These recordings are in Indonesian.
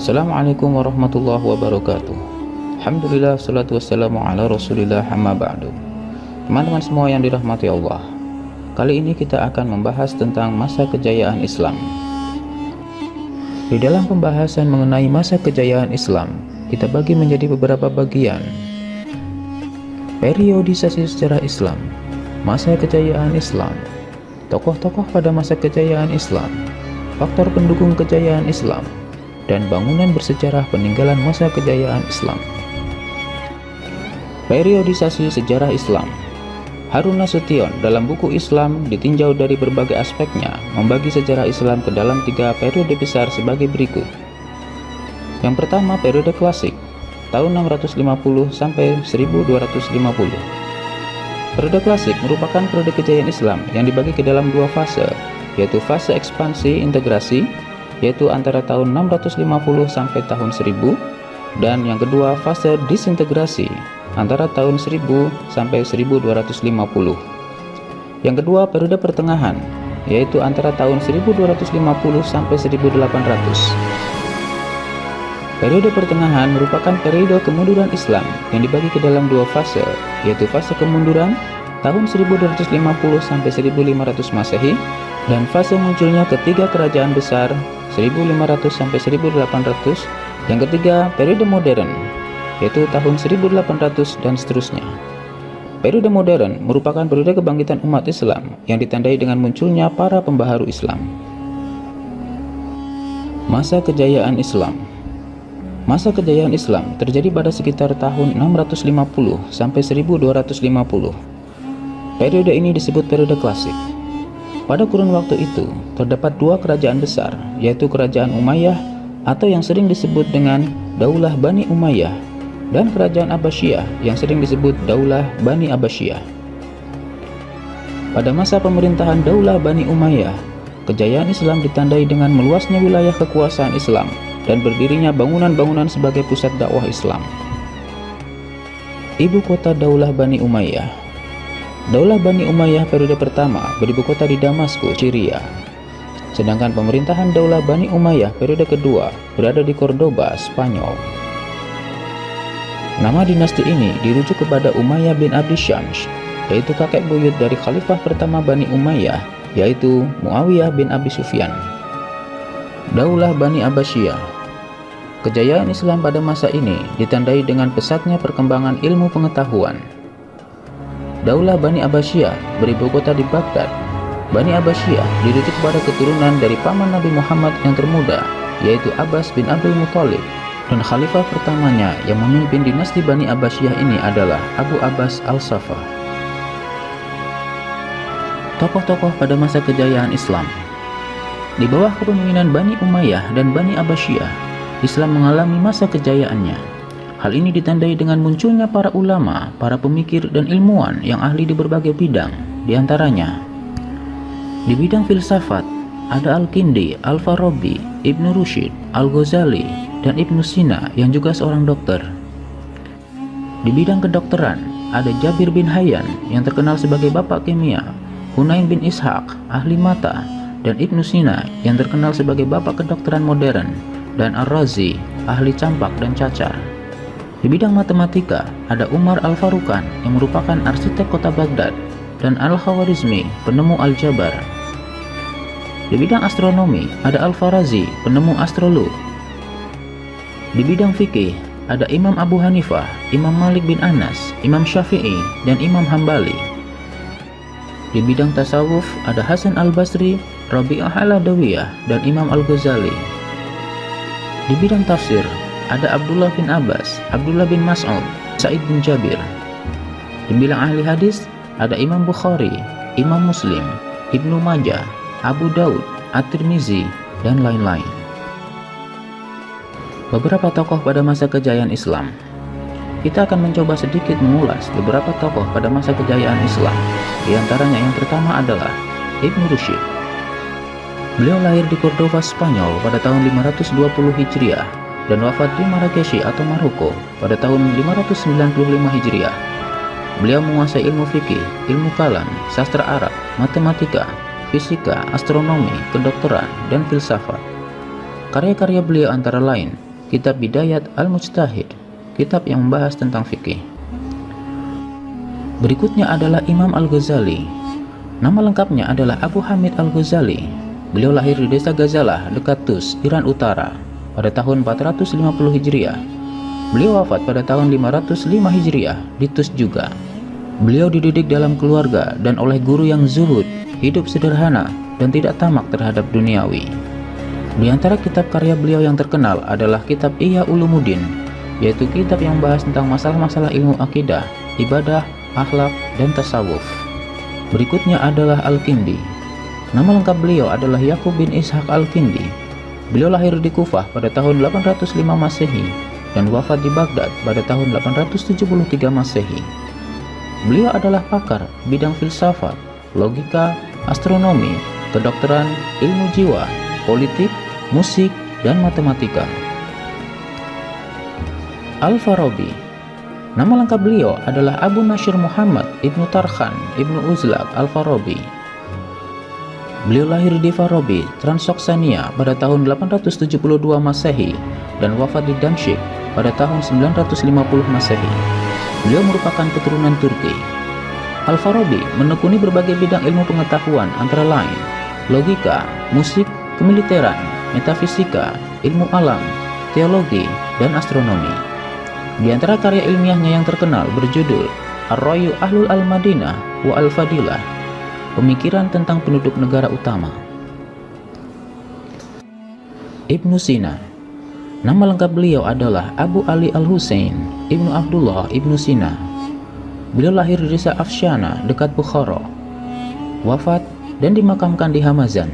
Assalamualaikum warahmatullahi wabarakatuh. Alhamdulillah, salatu wassalamu ala rasulillah, amma ba'du. Teman-teman semua yang dirahmati Allah, kali ini kita akan membahas tentang masa kejayaan Islam. Di dalam pembahasan mengenai masa kejayaan Islam, kita bagi menjadi beberapa bagian. Periodisasi sejarah Islam, masa kejayaan Islam, tokoh-tokoh pada masa kejayaan Islam, faktor pendukung kejayaan Islam, dan bangunan bersejarah peninggalan masa kejayaan Islam. Periodisasi sejarah Islam. Harun Nasution dalam buku Islam ditinjau dari berbagai aspeknya, membagi sejarah Islam ke dalam 3 periode besar sebagai berikut. Yang pertama, periode klasik, tahun 650 sampai 1250. Periode klasik merupakan periode kejayaan Islam yang dibagi ke dalam 2 fase, yaitu fase ekspansi integrasi, yaitu antara tahun 650 sampai tahun 1000, dan yang kedua fase disintegrasi antara tahun 1000 sampai 1250. Yang kedua, periode pertengahan, yaitu antara tahun 1250 sampai 1800. Periode pertengahan merupakan periode kemunduran Islam yang dibagi ke dalam 2 fase, yaitu fase kemunduran tahun 1250 sampai 1500 Masehi dan fase munculnya ketiga kerajaan besar 1500 sampai 1800. Yang ketiga, periode modern, yaitu tahun 1800 dan seterusnya. Periode modern merupakan periode kebangkitan umat Islam yang ditandai dengan munculnya para pembaharu Islam. Masa kejayaan Islam. Masa kejayaan Islam terjadi pada sekitar tahun 650 sampai 1250. Periode ini disebut periode klasik. Pada kurun waktu itu, terdapat 2 kerajaan besar, yaitu Kerajaan Umayyah atau yang sering disebut dengan Daulah Bani Umayyah, dan Kerajaan Abbasiyah yang sering disebut Daulah Bani Abbasiyah. Pada masa pemerintahan Daulah Bani Umayyah, kejayaan Islam ditandai dengan meluasnya wilayah kekuasaan Islam dan berdirinya bangunan-bangunan sebagai pusat dakwah Islam. Ibu kota Daulah Bani Umayyah. Daulah Bani Umayyah periode pertama beribu kota di Damaskus, Syria. Sedangkan pemerintahan Daulah Bani Umayyah periode kedua berada di Cordoba, Spanyol. Nama dinasti ini dirujuk kepada Umayyah bin Abdi Syams, yaitu kakek buyut dari khalifah pertama Bani Umayyah, yaitu Muawiyah bin Abi Sufyan. Daulah Bani Abbasiyah. Kejayaan Islam pada masa ini ditandai dengan pesatnya perkembangan ilmu pengetahuan. Daulah Bani Abbasiyah beribu kota di Baghdad. Bani Abbasiyah dirujuk pada keturunan dari paman Nabi Muhammad yang termuda, yaitu Abbas bin Abdul Muthalib, dan khalifah pertamanya yang memimpin dinasti Bani Abbasiyah ini adalah Abu Abbas al-Saffah. Tokoh-tokoh pada masa kejayaan Islam. Di bawah kepemimpinan Bani Umayyah dan Bani Abbasiyah, Islam mengalami masa kejayaannya. Hal ini ditandai dengan munculnya para ulama, para pemikir dan ilmuwan yang ahli di berbagai bidang. Di antaranya, di bidang filsafat ada Al-Kindi, Al-Farabi, Ibnu Rushd, Al-Ghazali, dan Ibnu Sina yang juga seorang dokter. Di bidang kedokteran ada Jabir bin Hayyan yang terkenal sebagai bapak kimia, Hunain bin Ishaq, ahli mata, dan Ibnu Sina yang terkenal sebagai bapak kedokteran modern, dan Ar-Razi, ahli campak dan cacar. Di bidang matematika ada Umar Al-Faruqan yang merupakan arsitek kota Baghdad, dan Al-Khawarizmi, penemu aljabar. Di bidang astronomi ada Al-Farazi, penemu astrolog. Di bidang fikih ada Imam Abu Hanifah, Imam Malik bin Anas, Imam Syafi'i, dan Imam Hambali. Di bidang tasawuf ada Hasan al-Basri, Rabi'ah al-Adawiyah, dan Imam al-Ghazali. Di bidang tafsir ada Abdullah bin Abbas, Abdullah bin Mas'ud, Sa'id bin Jabir. Di bidang ahli hadis ada Imam Bukhari, Imam Muslim, Ibnu Majah, Abu Daud, At-Tirmizi, dan lain-lain. Beberapa tokoh pada masa kejayaan Islam. Kita akan mencoba sedikit mengulas beberapa tokoh pada masa kejayaan Islam. Di antaranya yang pertama adalah Ibnu Rushd. Beliau lahir di Cordoba, Spanyol pada tahun 520 Hijriah dan wafat di Marrakesh atau Maroko pada tahun 595 Hijriah. Beliau menguasai ilmu fikih, ilmu kalam, sastra Arab, matematika, fisika, astronomi, kedokteran, dan filsafat. Karya-karya beliau antara lain kitab Bidayat Al-Mujtahid, kitab yang membahas tentang fikih. Berikutnya adalah Imam Al-Ghazali. Nama lengkapnya adalah Abu Hamid Al-Ghazali. Beliau lahir di desa Ghazalah dekat Tus, Iran Utara pada tahun 450 Hijriah. Beliau wafat pada tahun 505 Hijriah di Tus juga. Beliau dididik dalam keluarga dan oleh guru yang zuhud, hidup sederhana dan tidak tamak terhadap duniawi. Di antara kitab karya beliau yang terkenal adalah kitab Ihya Ulumuddin, yaitu kitab yang membahas tentang masalah-masalah ilmu akidah, ibadah, akhlak, dan tasawuf. Berikutnya adalah Al-Kindi. Nama lengkap beliau adalah Yakub bin Ishaq Al-Kindi. Beliau lahir di Kufah pada tahun 805 Masehi dan wafat di Baghdad pada tahun 873 Masehi. Beliau adalah pakar bidang filsafat, logika, astronomi, kedokteran, ilmu jiwa, politik, musik, dan matematika. Al-Farabi. Nama lengkap beliau adalah Abu Nashr Muhammad Ibnu Tarkhan Ibnu Uzlaq Al-Farabi. Beliau lahir di Farabi, Transoksania pada tahun 872 Masehi dan wafat di Damsyik pada tahun 950 Masehi. Beliau merupakan keturunan Turki. Al-Farabi menekuni berbagai bidang ilmu pengetahuan antara lain logika, musik, kemiliteran, metafisika, ilmu alam, teologi, dan astronomi. Di antara karya ilmiahnya yang terkenal berjudul Ar-Ra'yu Ahlul Al-Madinah wa Al-Fadilah, pemikiran tentang penduduk negara utama. Ibnu Sina. Nama lengkap beliau adalah Abu Ali Al-Husain Ibnu Abdullah Ibnu Sina. Beliau lahir di desa Afshana dekat Bukhara, wafat dan dimakamkan di Hamazan.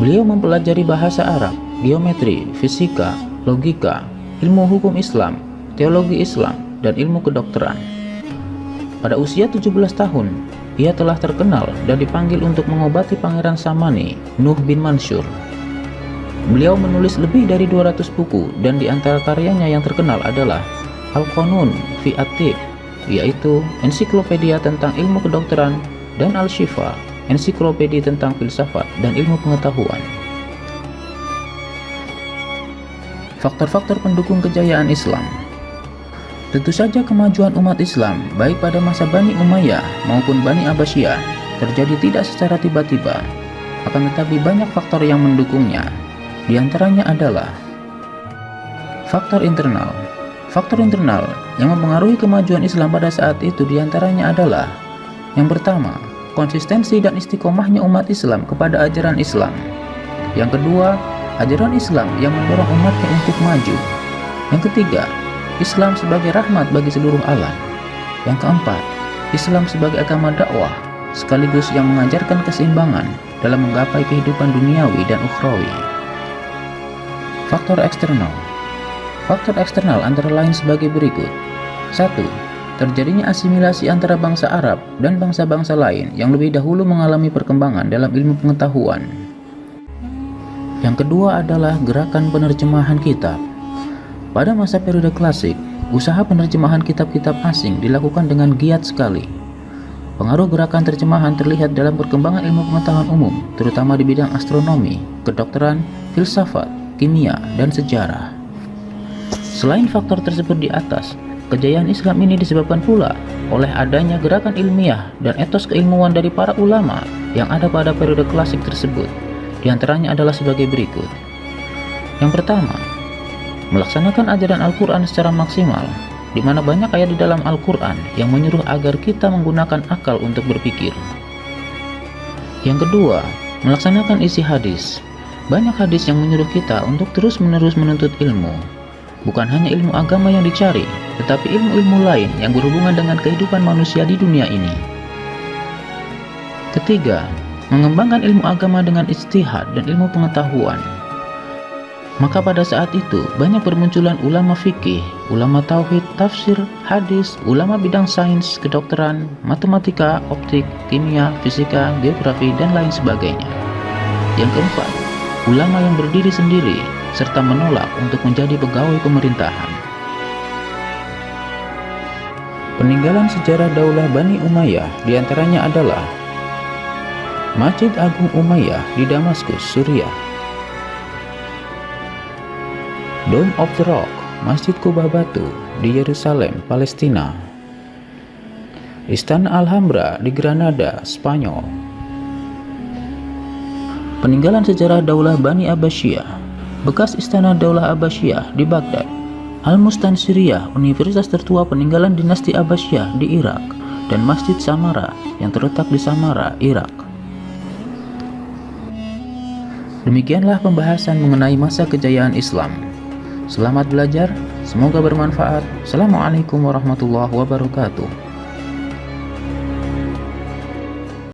Beliau mempelajari bahasa Arab, geometri, fisika, logika, ilmu hukum Islam, teologi Islam, dan ilmu kedokteran. Pada usia 17 tahun, ia telah terkenal dan dipanggil untuk mengobati Pangeran Samani, Nuh bin Mansur. Beliau menulis lebih dari 200 buku dan di antara karyanya yang terkenal adalah Al-Qanun fi At-Tib, yaitu ensiklopedia tentang ilmu kedokteran, dan Al-Shifa, ensiklopedia tentang filsafat dan ilmu pengetahuan. Faktor-faktor pendukung kejayaan Islam. Tentu saja kemajuan umat Islam baik pada masa Bani Umayyah maupun Bani Abbasiyah terjadi tidak secara tiba-tiba, akan tetapi banyak faktor yang mendukungnya. Di antaranya adalah faktor internal. Faktor internal yang mempengaruhi kemajuan Islam pada saat itu diantaranya adalah: yang pertama, konsistensi dan istiqomahnya umat Islam kepada ajaran Islam. Yang kedua, ajaran Islam yang mendorong umatnya untuk maju. Yang ketiga, Islam sebagai rahmat bagi seluruh alam. Yang keempat, Islam sebagai agama dakwah sekaligus yang mengajarkan keseimbangan dalam menggapai kehidupan duniawi dan ukhrawi. Faktor eksternal. Faktor eksternal antara lain sebagai berikut. 1. Terjadinya asimilasi antara bangsa Arab dan bangsa-bangsa lain yang lebih dahulu mengalami perkembangan dalam ilmu pengetahuan. Yang kedua adalah gerakan penerjemahan kitab. Pada masa periode klasik, usaha penerjemahan kitab-kitab asing dilakukan dengan giat sekali. Pengaruh gerakan terjemahan terlihat dalam perkembangan ilmu pengetahuan umum, terutama di bidang astronomi, kedokteran, filsafat, kimia, dan sejarah. Selain faktor tersebut di atas, kejayaan Islam ini disebabkan pula oleh adanya gerakan ilmiah dan etos keilmuan dari para ulama yang ada pada periode klasik tersebut. Di antaranya adalah sebagai berikut. Yang pertama, melaksanakan ajaran Al-Quran secara maksimal, di mana banyak ayat di dalam Al-Quran yang menyuruh agar kita menggunakan akal untuk berpikir. Yang kedua, melaksanakan isi hadis. Banyak hadis yang menyuruh kita untuk terus-menerus menuntut ilmu. Bukan hanya ilmu agama yang dicari, tetapi ilmu-ilmu lain yang berhubungan dengan kehidupan manusia di dunia ini. Ketiga, mengembangkan ilmu agama dengan ijtihad dan ilmu pengetahuan. Maka pada saat itu banyak bermunculan ulama fikih, ulama tauhid, tafsir, hadis, ulama bidang sains, kedokteran, matematika, optik, kimia, fisika, geografi, dan lain sebagainya. Yang keempat, ulama yang berdiri sendiri serta menolak untuk menjadi pegawai pemerintahan. Peninggalan sejarah Daulah Bani Umayyah diantaranya adalah Masjid Agung Umayyah di Damaskus, Suriah, Dome of the Rock, Masjid Kubah Batu di Yerusalem, Palestina. Istana Alhambra di Granada, Spanyol. Peninggalan sejarah Daulah Bani Abbasiyah, bekas Istana Daulah Abbasiyah di Baghdad. Al-Mustansiriyah, universitas tertua peninggalan dinasti Abbasiyah di Irak, dan Masjid Samara yang terletak di Samara, Irak. Demikianlah pembahasan mengenai masa kejayaan Islam. Selamat belajar, semoga bermanfaat. Assalamualaikum warahmatullahi wabarakatuh.